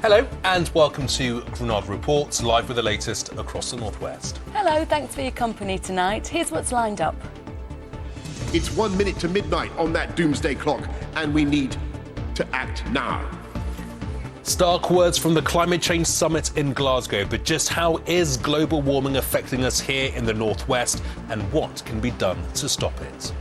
Hello and welcome to Granada Reports, live with the latest across the northwest. Hello, thanks for your company tonight. Here's what's lined up. It's 1 minute to midnight on that doomsday clock, and we need to act now. Stark words from the Climate Change Summit in Glasgow, but just how is global warming affecting us here in the northwest, and what can be done to stop it?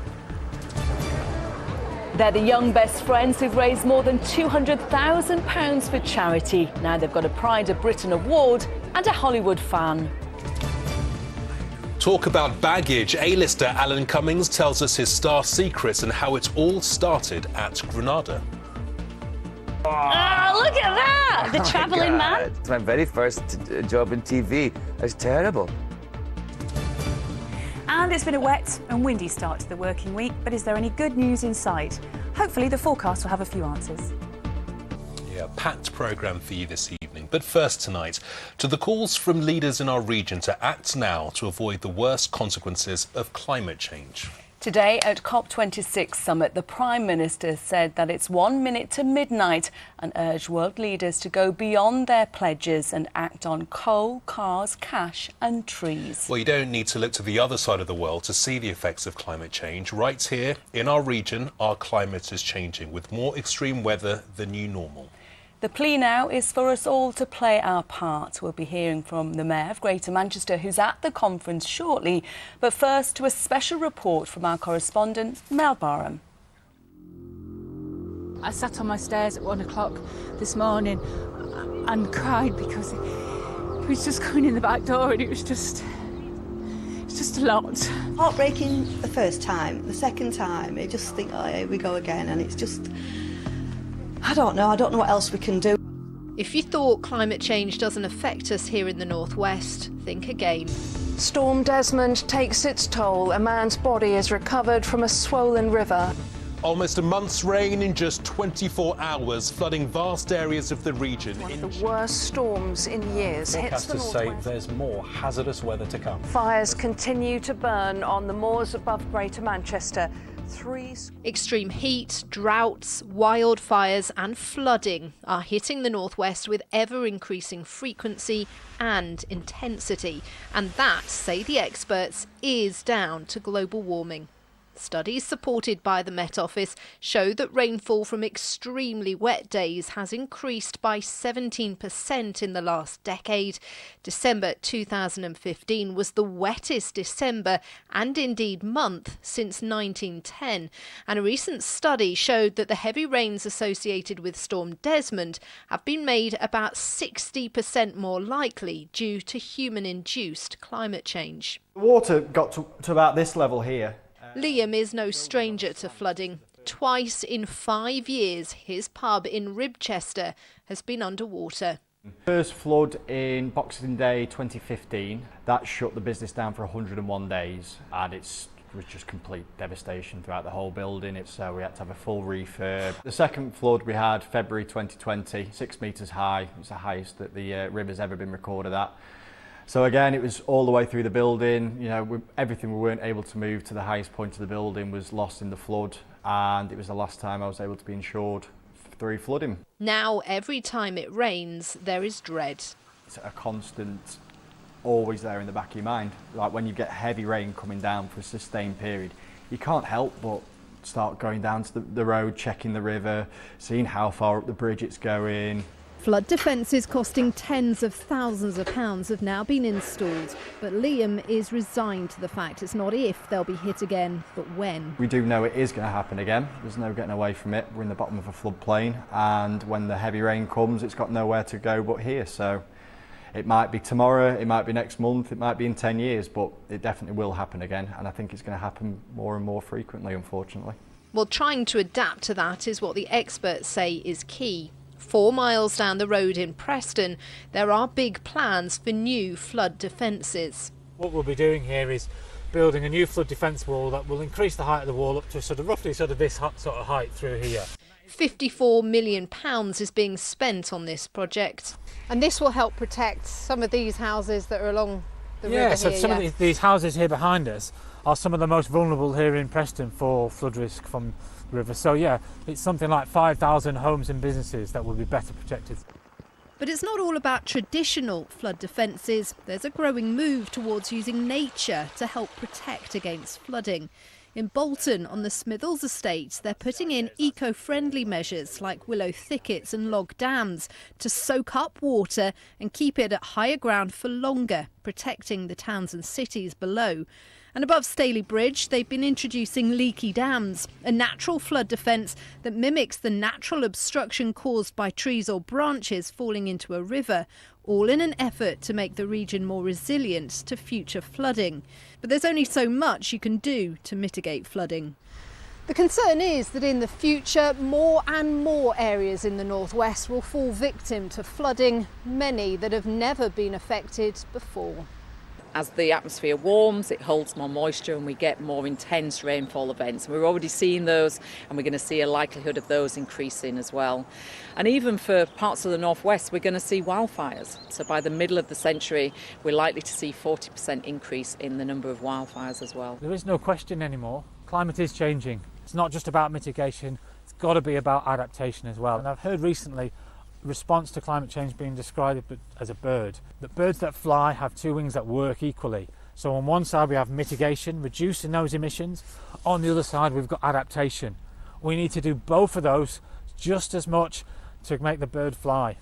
They're the young best friends who've raised more than £200,000 for charity. Now they've got a Pride of Britain award and a Hollywood fan. Talk about baggage. A-lister Alan Cumming tells us his star secrets and how it all started at Granada. Oh, look at that! The travelling man. It's my very first job in TV. It's terrible. And it's been a wet and windy start to the working week, but is there any good news in sight? Hopefully the forecast will have a few answers. Yeah, packed programme for you this evening. But first tonight, to the calls from leaders in our region to act now to avoid the worst consequences of climate change. Today at COP26 summit, the Prime Minister said that it's 1 minute to midnight and urged world leaders to go beyond their pledges and act on coal, cars, cash and trees. Well, you don't need to look to the other side of the world to see the effects of climate change. Right here in our region, our climate is changing with more extreme weather than new normal. The plea now is for us all to play our part. We'll be hearing from the Mayor of Greater Manchester, who's at the conference shortly. But first, to a special report from our correspondent, Mel Burnham. I sat on my stairs at 1 o'clock this morning and cried because it was just coming in the back door and it's just a lot. Heartbreaking the first time, the second time, you just think, oh, here we go again, and it's just, I don't know what else we can do. If you thought climate change doesn't affect us here in the northwest, think again. Storm Desmond takes its toll. A man's body is recovered from a swollen river. Almost a month's rain in just 24 hours, flooding vast areas of the region. One of the worst storms in years hits the Forecasters say northwest. there's more hazardous weather to come. Fires continue to burn on the moors above Greater Manchester. Extreme heat, droughts, wildfires and flooding are hitting the northwest with ever-increasing frequency and intensity. And that, say the experts, is down to global warming. Studies supported by the Met Office show that rainfall from extremely wet days has increased by 17% in the last decade. December 2015 was the wettest December and indeed month since 1910. And a recent study showed that the heavy rains associated with Storm Desmond have been made about 60% more likely due to human-induced climate change. The water got to about this level here. Liam is no stranger to flooding. Twice in 5 years, his pub in Ribchester has been underwater. First flood in Boxing Day 2015, that shut the business down for 101 days, and it was just complete devastation throughout the whole building. So we had to have a full refurb. The second flood we had February 2020, 6 metres high. It was the highest that the river's ever been recorded at. So again, it was all the way through the building. You know, everything we weren't able to move to the highest point of the building was lost in the flood, and it was the last time I was able to be insured through flooding. Now, every time it rains, there is dread. It's a constant, always there in the back of your mind. Like when you get heavy rain coming down for a sustained period, you can't help but start going down to the road, checking the river, seeing how far up the bridge it's going. Flood defences costing tens of thousands of pounds have now been installed, but Liam is resigned to the fact it's not if they'll be hit again, but when. We do know it is going to happen again. There's no getting away from it. We're in the bottom of a floodplain, and when the heavy rain comes, it's got nowhere to go but here. So it might be tomorrow, it might be next month, it might be in 10 years, but it definitely will happen again, and I think it's going to happen more and more frequently, unfortunately. Well, trying to adapt to that is what the experts say is key. 4 miles down the road in Preston, there are big plans for new flood defences. What we'll be doing here is building a new flood defence wall that will increase the height of the wall up to roughly this sort of height through here. £54 million is being spent on this project. And this will help protect some of these houses that are along the river here. So some of these houses here behind us are some of the most vulnerable here in Preston for flood risk from the river. So yeah, it's something like 5,000 homes and businesses that will be better protected. But it's not all about traditional flood defences. There's a growing move towards using nature to help protect against flooding. In Bolton, on the Smithills estate, they're putting in eco-friendly measures like willow thickets and log dams to soak up water and keep it at higher ground for longer, protecting the towns and cities below. And above Staley Bridge, they've been introducing leaky dams, a natural flood defence that mimics the natural obstruction caused by trees or branches falling into a river, all in an effort to make the region more resilient to future flooding. But there's only so much you can do to mitigate flooding. The concern is that in the future, more and more areas in the northwest will fall victim to flooding, many that have never been affected before. As the atmosphere warms, it holds more moisture and we get more intense rainfall events. We're already seeing those, and we're going to see a likelihood of those increasing as well. And even for parts of the northwest, we're going to see wildfires. So by the middle of the century, we're likely to see 40% increase in the number of wildfires as well. There is no question anymore. Climate is changing. It's not just about mitigation, it's got to be about adaptation as well. And I've heard recently response to climate change being described as a bird. That birds that fly have two wings that work equally. So on one side we have mitigation, reducing those emissions. On the other side we've got adaptation. We need to do both of those just as much to make the bird fly.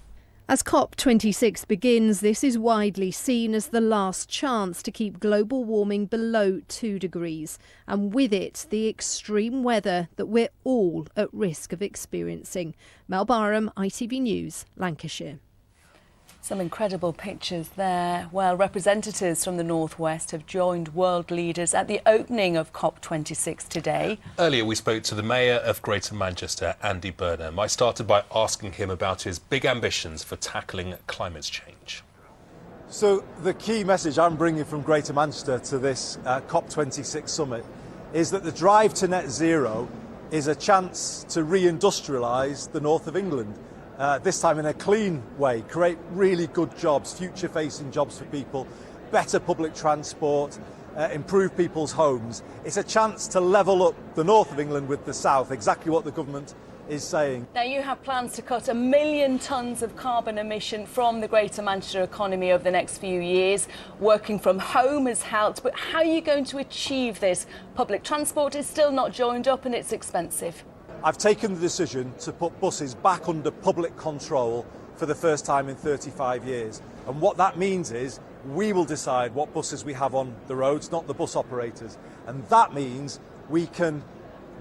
As COP26 begins, this is widely seen as the last chance to keep global warming below 2 degrees, and with it, the extreme weather that we're all at risk of experiencing. Mel Burnham, ITV News, Lancashire. Some incredible pictures there. Well, representatives from the Northwest have joined world leaders at the opening of COP26 today. Earlier we spoke to the Mayor of Greater Manchester, Andy Burnham. I started by asking him about his big ambitions for tackling climate change. So the key message I'm bringing from Greater Manchester to this COP26 summit is that the drive to net zero is a chance to reindustrialise the north of England. This time in a clean way, create really good jobs, future-facing jobs for people, better public transport, improve people's homes. It's a chance to level up the north of England with the south, exactly what the government is saying. Now, you have plans to cut 1 million tonnes of carbon emission from the Greater Manchester economy over the next few years. Working from home has helped, but how are you going to achieve this? Public transport is still not joined up and it's expensive. I've taken the decision to put buses back under public control for the first time in 35 years. And what that means is we will decide what buses we have on the roads, not the bus operators. And that means we can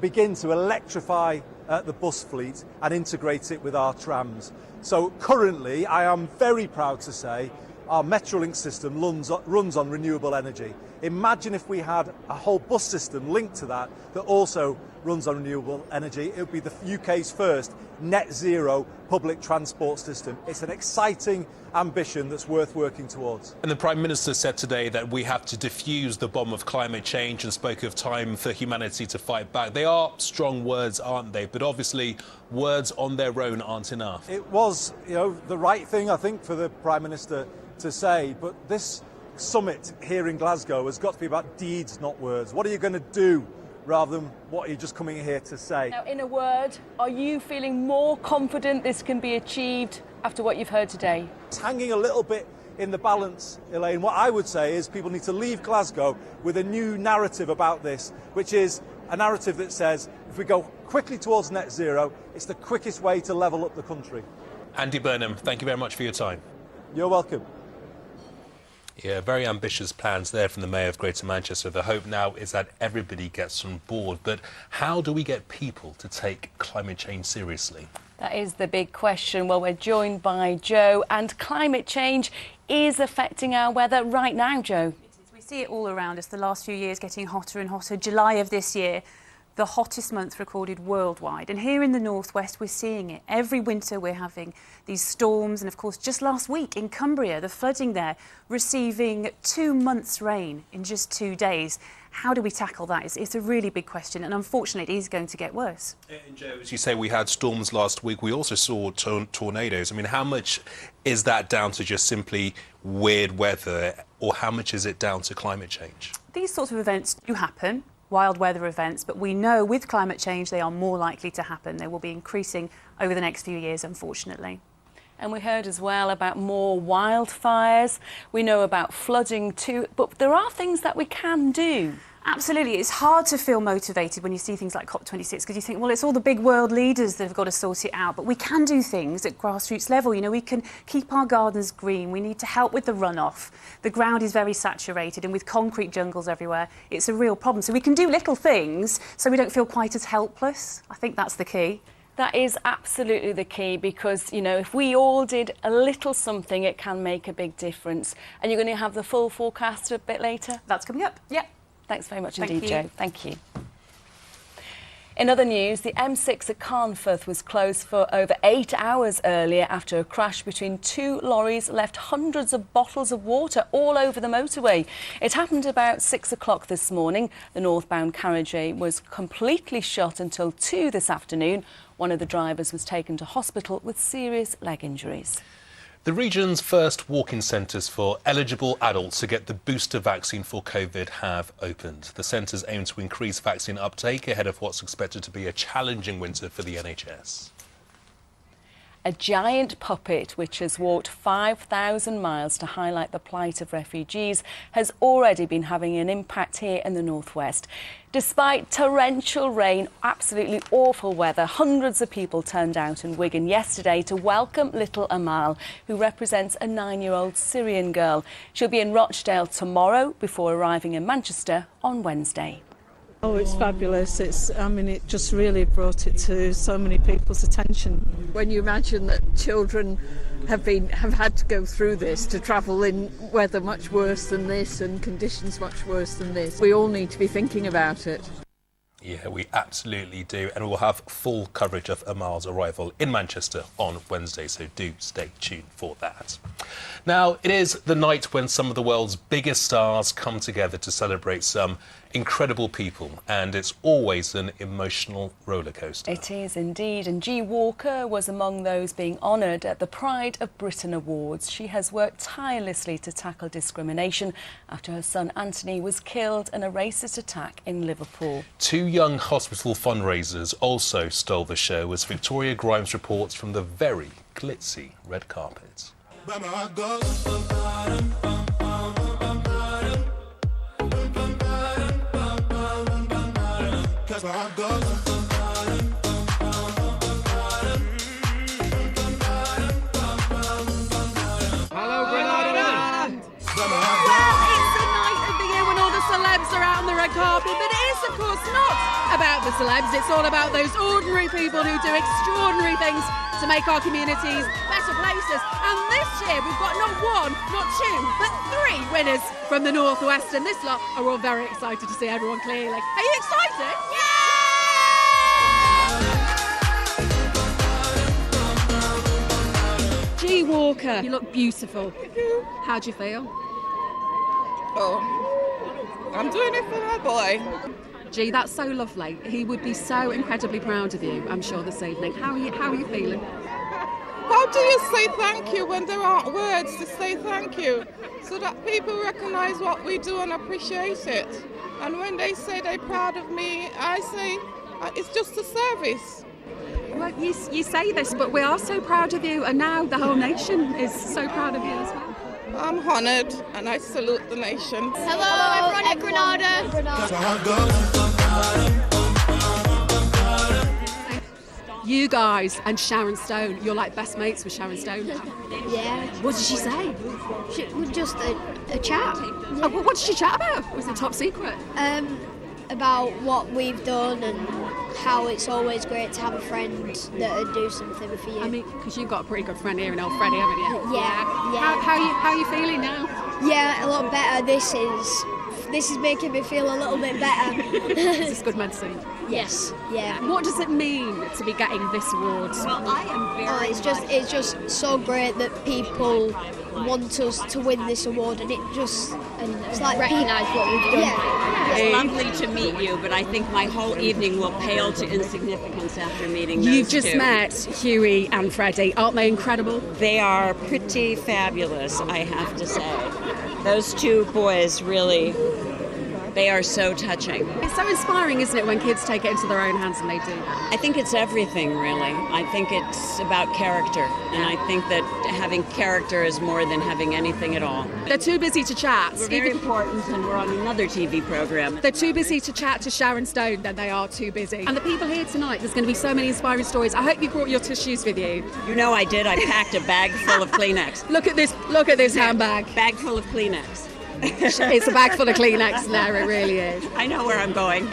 begin to electrify the bus fleet and integrate it with our trams. So currently, I am very proud to say, our Metrolink system runs on renewable energy. Imagine if we had a whole bus system linked to that also runs on renewable energy. It would be the UK's first net zero public transport system. It's an exciting ambition that's worth working towards. And the Prime Minister said today that we have to defuse the bomb of climate change and spoke of time for humanity to fight back. They are strong words, aren't they? But obviously, words on their own aren't enough. It was, the right thing, I think, for the Prime Minister to say, but this summit here in Glasgow has got to be about deeds, not words. What are you going to do rather than what are you just coming here to say? Now, in a word, are you feeling more confident this can be achieved after what you've heard today? It's hanging a little bit in the balance, Elaine. What I would say is people need to leave Glasgow with a new narrative about this, which is a narrative that says if we go quickly towards net zero, it's the quickest way to level up the country. Andy Burnham, thank you very much for your time. You're welcome. Yeah, very ambitious plans there from the Mayor of Greater Manchester. The hope now is that everybody gets on board. But how do we get people to take climate change seriously? That is the big question. Well, we're joined by Joe, and climate change is affecting our weather right now, Joe. We see it all around us, the last few years getting hotter and hotter. July of this year, the hottest month recorded worldwide. And here in the northwest, we're seeing it. Every winter we're having these storms. And of course, just last week in Cumbria, the flooding there, receiving 2 months' rain in just 2 days. How do we tackle that? It's a really big question. And unfortunately, it is going to get worse. And Joe, as you say, we had storms last week. We also saw tornadoes. I mean, how much is that down to just simply weird weather, or how much is it down to climate change? These sorts of events do happen. Wild weather events, but we know with climate change they are more likely to happen. They will be increasing over the next few years, unfortunately. And we heard as well about more wildfires. We know about flooding too, but there are things that we can do. Absolutely. It's hard to feel motivated when you see things like COP26 because you think, well, it's all the big world leaders that have got to sort it out. But we can do things at grassroots level. You know, we can keep our gardens green. We need to help with the runoff. The ground is very saturated, and with concrete jungles everywhere, it's a real problem. So we can do little things so we don't feel quite as helpless. I think that's the key. That is absolutely the key because, you know, if we all did a little something, it can make a big difference. And you're going to have the full forecast a bit later? That's coming up, yeah. Thanks very much Thank indeed, you. Jo. Thank you. In other news, the M6 at Carnforth was closed for over 8 hours earlier after a crash between two lorries left hundreds of bottles of water all over the motorway. It happened about 6 o'clock this morning. The northbound carriageway was completely shut until 2 this afternoon. One of the drivers was taken to hospital with serious leg injuries. The region's first walk-in centres for eligible adults to get the booster vaccine for COVID have opened. The centres aim to increase vaccine uptake ahead of what's expected to be a challenging winter for the NHS. A giant puppet, which has walked 5,000 miles to highlight the plight of refugees, has already been having an impact here in the northwest. Despite torrential rain, absolutely awful weather, hundreds of people turned out in Wigan yesterday to welcome little Amal, who represents a 9-year-old Syrian girl. She'll be in Rochdale tomorrow before arriving in Manchester on Wednesday. Oh, it's fabulous. It just really brought it to so many people's attention. When you imagine that children have had to go through this, to travel in weather much worse than this and conditions much worse than this, we all need to be thinking about it. Yeah, we absolutely do. And we'll have full coverage of Amal's arrival in Manchester on Wednesday, so do stay tuned for that. Now, it is the night when some of the world's biggest stars come together to celebrate some incredible people, and it's always an emotional rollercoaster. It is indeed, and G. Walker was among those being honoured at the Pride of Britain Awards. She has worked tirelessly to tackle discrimination after her son Anthony was killed in a racist attack in Liverpool. 2 young hospital fundraisers also stole the show as Victoria Grimes reports from the very glitzy red carpet. Hello, Granada! Well, it's the night of the year when all the celebs are out on the red carpet, but it is, of course, not about the celebs. It's all about those ordinary people who do extraordinary things to make our communities better places. And this year, we've got not 1, not 2, but 3 winners from the Northwest. And this lot are all very excited to see everyone clearly. Are you excited? Yeah! G. Walker, you look beautiful. How do you feel? Oh, I'm doing it for my boy. Gee, that's so lovely. He would be so incredibly proud of you, I'm sure, this evening. How are you feeling? How do you say thank you when there aren't words to say thank you? So that people recognise what we do and appreciate it. And when they say they're proud of me, I say it's just a service. Well, you say this, but we are so proud of you, and now the whole nation is so proud of you as well. I'm honoured, and I salute the nation. Hello, everyone at Granada. You guys and Sharon Stone, you're like best mates with Sharon Stone. Yeah. What did she say? She was just a chat. Oh, what did she chat about? Was it top secret? About what we've done and how it's always great to have a friend that would do something for you. I mean, because you've got a pretty good friend here in old Freddie, haven't you? Yeah. How are you feeling now? Yeah, a lot better. This is making me feel a little bit better. Is this good medicine? Yes. Yeah. What does it mean to be getting this award? Well, I am very. It's just so great that people want us to win this award, and it's like recognise what we've done. Yeah. It's lovely to meet you, but I think my whole evening will pale to insignificance after meeting those You've just two. met Huey and Freddie. Aren't they incredible? They are pretty fabulous, I have to say. Those two boys really They are so touching. It's so inspiring, isn't it, when kids take it into their own hands and they do that? I think it's everything, really. I think it's about character, and I think that having character is more than having anything at all. They're too busy to chat. We're very important, and we're on another TV program. They're too busy to chat to Sharon Stone, then they are too busy. And the people here tonight, there's going to be so many inspiring stories. I hope you brought your tissues with you. You know I did. I packed a bag full of Kleenex. Look at this handbag. Bag full of Kleenex. It's a bag full of Kleenex there, it really is. I know where I'm going.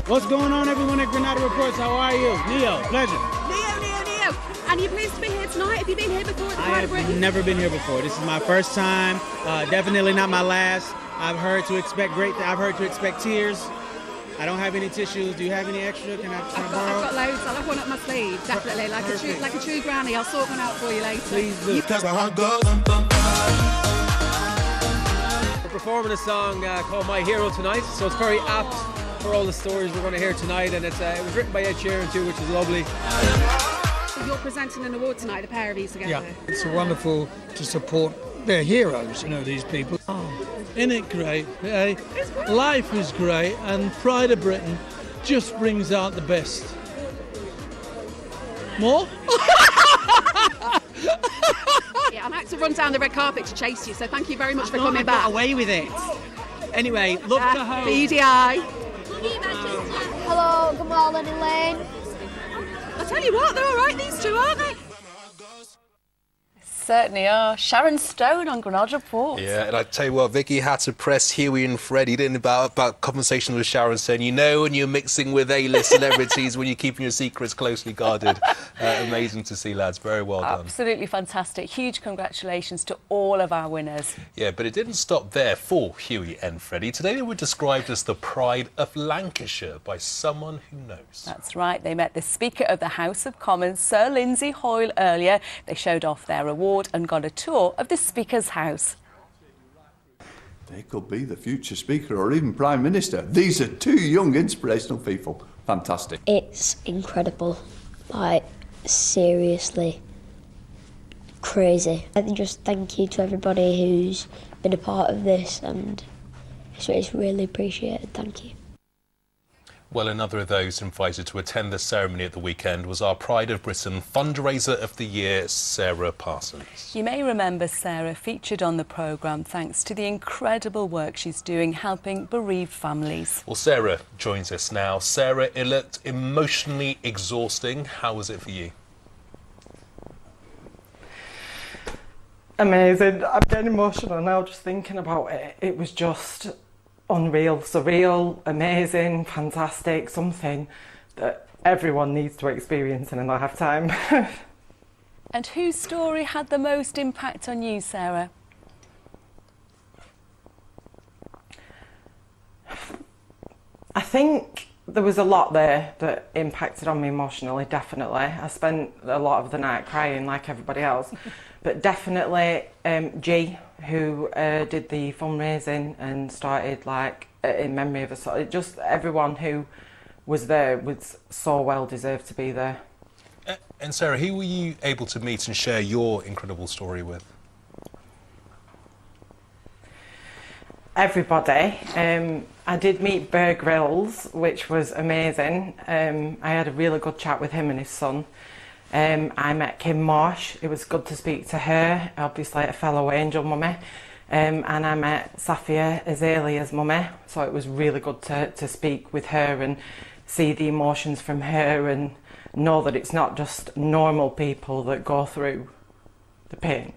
What's going on, everyone at Granada Reports? How are you? Neo, pleasure. Neo. And you're pleased to be here tonight? Have you been here before at the Pride of Britain? I have never been here before. This is my first time. Definitely not my last. I've heard to expect tears. I don't have any tissues. Do you have any extra? Can I borrow? I've got loads. I'll have one up my sleeve, definitely. Like a true granny. I'll sort one out for you later. Please do. We're performing a song called My Hero tonight, so it's very apt for all the stories we're going to hear tonight, and it was written by Ed Sheeran too, which is lovely. You're presenting an award tonight, the pair of you together. Yeah, it's wonderful to support their heroes, these people. Oh, isn't it great? Eh? Life is great, and Pride of Britain just brings out the best. More? Yeah, I'm out to run down the red carpet to chase you, so thank you very much for coming I back. got away with it. Anyway, love to home. BDI. Hello, good morning, Elaine. I'll tell you what, they're all right, these two, aren't they? Certainly are. Sharon Stone on Granada Report. Yeah, and I tell you what, Vicky had to press Huey and Freddie, didn't about conversations with Sharon Stone. You know when you're mixing with A-list celebrities, when you're keeping your secrets closely guarded. Amazing to see, lads. Very well done. Absolutely fantastic. Huge congratulations to all of our winners. Yeah, but it didn't stop there for Huey and Freddie. Today they were described as the pride of Lancashire by someone who knows. That's right. They met the Speaker of the House of Commons, Sir Lindsay Hoyle, earlier. They showed off their award and got a tour of the Speaker's house. They could be the future Speaker or even Prime Minister. These are two young, inspirational people. Fantastic. It's incredible. Like, seriously crazy. And just thank you to everybody who's been a part of this, and it's really appreciated. Thank you. Well, another of those invited to attend the ceremony at the weekend was our Pride of Britain fundraiser of the year, Sarah Parsons. You may remember Sarah featured on the programme thanks to the incredible work she's doing helping bereaved families. Well, Sarah joins us now. Sarah, it looked emotionally exhausting. How was it for you? Amazing. I'm getting emotional now just thinking about it. It was just unreal, surreal, amazing, fantastic, something that everyone needs to experience in a lifetime. And whose story had the most impact on you, Sarah? I think there was a lot there that impacted on me emotionally, definitely. I spent a lot of the night crying like everybody else. But definitely G, who did the fundraising and started in memory of us. Just everyone who was there was so well deserved to be there. And Sarah, who were you able to meet and share your incredible story with? Everybody. I did meet Bear Grylls, which was amazing. I had a really good chat with him and his son. I met Kim Marsh. It was good to speak to her, obviously a fellow Angel mummy. And I met Safia Azalea's mummy, so it was really good to speak with her and see the emotions from her and know that it's not just normal people that go through the pain.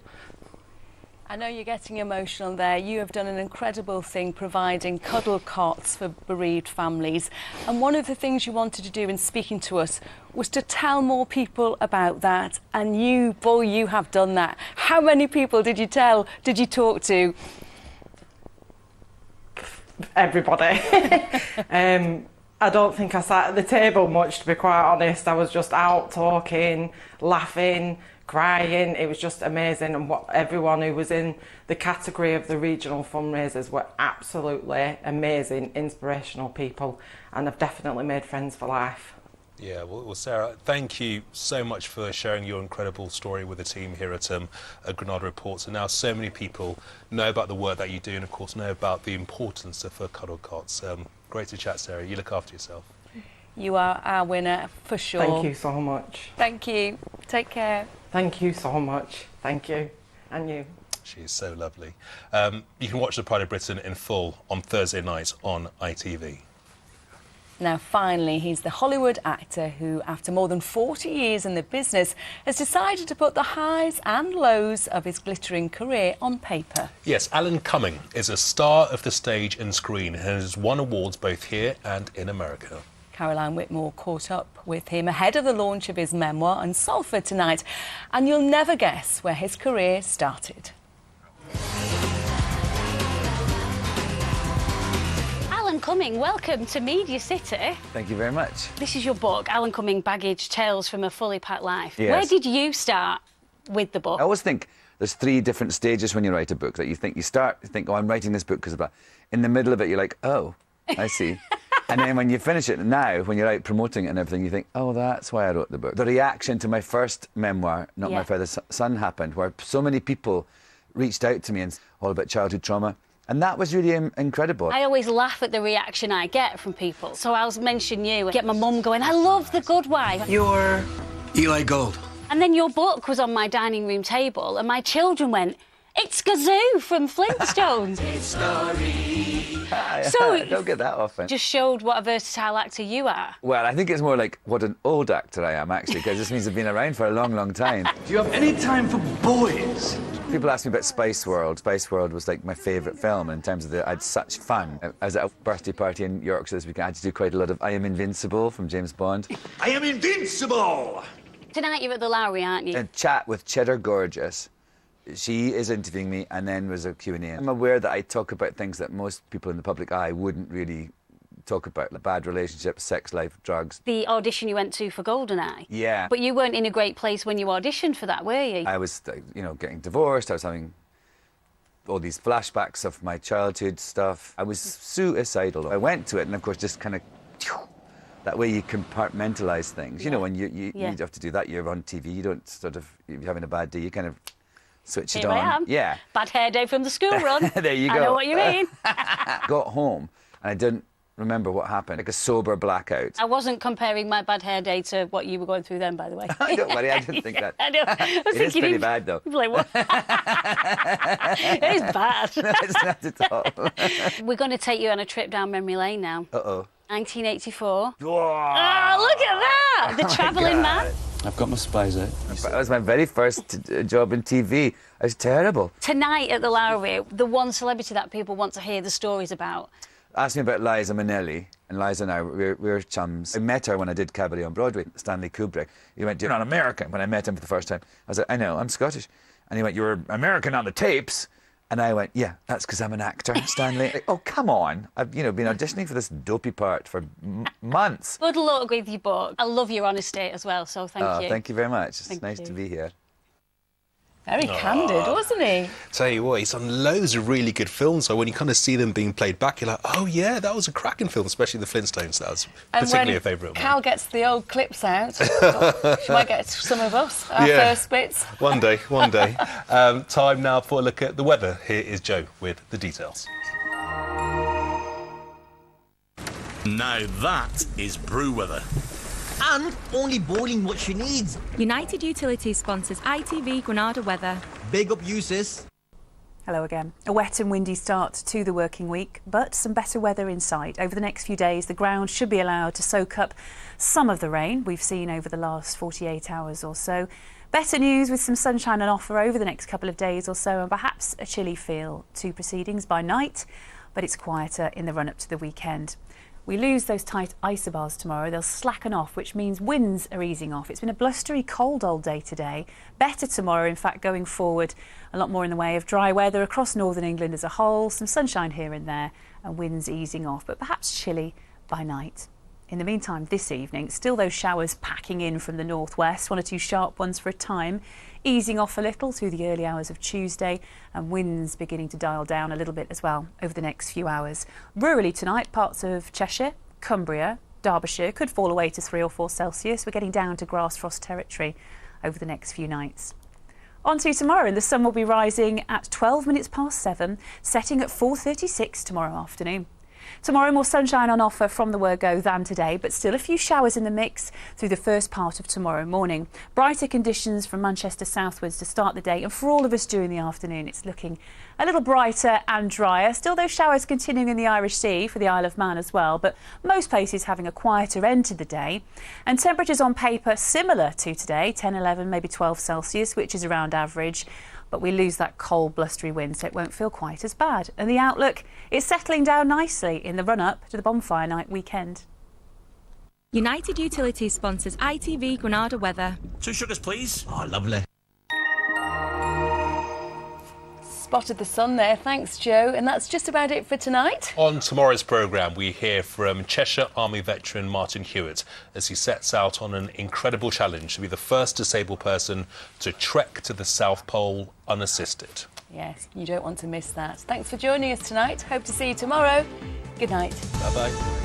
I know you're getting emotional there. You have done an incredible thing providing cuddle cots for bereaved families. And one of the things you wanted to do in speaking to us was to tell more people about that. And you have done that. How many people did you talk to? Everybody. I don't think I sat at the table much, to be quite honest. I was just out talking, laughing, crying. It was just amazing, and everyone who was in the category of the regional fundraisers were absolutely amazing, inspirational people, and I've definitely made friends for life. Yeah, well, Sarah, thank you so much for sharing your incredible story with the team here at Granada Reports. And now so many people know about the work that you do and, of course, know about the importance of cuddle cots. Great to chat, Sarah. You look after yourself. You are our winner, for sure. Thank you so much. Thank you. Take care. Thank you so much. Thank you. And you. She is so lovely. You can watch The Pride of Britain in full on Thursday night on ITV. Now, finally, he's the Hollywood actor who, after more than 40 years in the business, has decided to put the highs and lows of his glittering career on paper. Yes, Alan Cumming is a star of the stage and screen and has won awards both here and in America. Caroline Whitmore caught up with him ahead of the launch of his memoir on Salford tonight, and you'll never guess where his career started. Alan Cumming, welcome to Media City. Thank you very much. This is your book, Alan Cumming, Baggage, Tales from a Fully Packed Life. Yes. Where did you start with the book? I always think there's 3 different stages when you write a book. That you think, oh, I'm writing this book because of that. In the middle of it, you're like, oh, I see. And then when you finish it now, when you're out promoting it and everything, you think, oh, that's why I wrote the book. The reaction to my first memoir, Not My Father's Son, happened, where so many people reached out to me and all about childhood trauma. And that was really incredible. I always laugh at the reaction I get from people. So I'll mention you, get my mum going, I love The Good Wife. You're Eli Gold. And then your book was on my dining room table and my children went, it's Gazoo from Flintstones. So I don't get that often. Just showed what a versatile actor you are. Well, I think it's more like what an old actor I am, actually, because this means I've been around for a long, long time. Do you have any time for boys? People ask me about Spice World. Spice World was like my favourite film in terms of I had such fun. I was at a birthday party in Yorkshire this weekend. I had to do quite a lot of I Am Invincible from James Bond. I am invincible! Tonight you're at the Lowry, aren't you? A chat with Cheddar Gorgeous. She is interviewing me, and then was a Q&A. I'm aware that I talk about things that most people in the public eye wouldn't really talk about, like bad relationships, sex life, drugs. The audition you went to for GoldenEye. Yeah. But you weren't in a great place when you auditioned for that, were you? I was, getting divorced. I was having all these flashbacks of my childhood stuff. I was suicidal. I went to it, and of course, just kind of... That way you compartmentalise things. You know, when you have to do that, you're on TV, you don't sort of... If you're having a bad day, you kind of... switch it on. I am. Yeah. Bad hair day from the school run. There you go. I know what you mean. Got home and I didn't remember what happened. Like a sober blackout. I wasn't comparing my bad hair day to what you were going through then, by the way. Don't worry, I didn't think that. I know. I was it is thinking pretty bad, though. Like, what? It is bad. No, it's not at all. We're going to take you on a trip down memory lane now. Uh-oh. 1984. Whoa. Oh, look at that! The travelling man. I've got my spies out. That was my very first job in TV. It was terrible. Tonight at the Lowry, the one celebrity that people want to hear the stories about. Ask me about Liza Minnelli, and Liza and I, we're chums. I met her when I did Cabaret on Broadway, Stanley Kubrick. He went, you're not American, when I met him for the first time. I was like, I know, I'm Scottish. And he went, you're American on the tapes. And I went, yeah, that's because I'm an actor, Stanley. Like, oh, come on. I've, been auditioning for this dopey part for months. Good luck with your book. I love your honesty as well, so thank you. Thank you very much. It's nice to be here. Very candid, wasn't he? Tell you what, he's done loads of really good films, so when you kind of see them being played back, you're like, oh yeah, that was a cracking film, especially The Flintstones. That was particularly a favourite one. Cal gets the old clips out, she might get some of us, our first bits. One day. Time now for a look at the weather. Here is Joe with the details. Now that is brew weather. And only boiling what she needs. United Utilities sponsors ITV Granada weather. Big up you, sis. Hello again. A wet and windy start to the working week, but some better weather in sight. Over the next few days, the ground should be allowed to soak up some of the rain we've seen over the last 48 hours or so. Better news with some sunshine on offer over the next couple of days or so, and perhaps a chilly feel to proceedings by night, but it's quieter in the run-up to the weekend. We lose those tight isobars tomorrow. They'll slacken off, which means winds are easing off. It's been a blustery, cold old day today. Better tomorrow, in fact, going forward. A lot more in the way of dry weather across northern England as a whole. Some sunshine here and there and winds easing off, but perhaps chilly by night. In the meantime, this evening, still those showers packing in from the northwest. 1 or 2 sharp ones for a time. Easing off a little through the early hours of Tuesday, and winds beginning to dial down a little bit as well over the next few hours. Rurally tonight, parts of Cheshire, Cumbria, Derbyshire could fall away to 3 or 4 Celsius. We're getting down to grass frost territory over the next few nights. On to tomorrow, and the sun will be rising at 12 minutes past 7, setting at 4:36 tomorrow afternoon. Tomorrow, more sunshine on offer from the word go than today, but still a few showers in the mix through the first part of tomorrow morning. Brighter conditions from Manchester southwards to start the day, and for all of us during the afternoon, it's looking a little brighter and drier. Still those showers continuing in the Irish Sea for the Isle of Man as well, but most places having a quieter end to the day. And temperatures on paper similar to today, 10, 11, maybe 12 Celsius, which is around average. But we lose that cold, blustery wind, so it won't feel quite as bad. And the outlook is settling down nicely in the run-up to the bonfire night weekend. United Utilities sponsors ITV Granada weather. 2 sugars, please. Oh, lovely. Spotted the sun there, thanks Joe. And that's just about it for tonight. On tomorrow's programme, we hear from Cheshire Army veteran Martin Hewitt as he sets out on an incredible challenge to be the first disabled person to trek to the South Pole unassisted. Yes, you don't want to miss that. Thanks for joining us tonight. Hope to see you tomorrow. Good night. Bye-bye.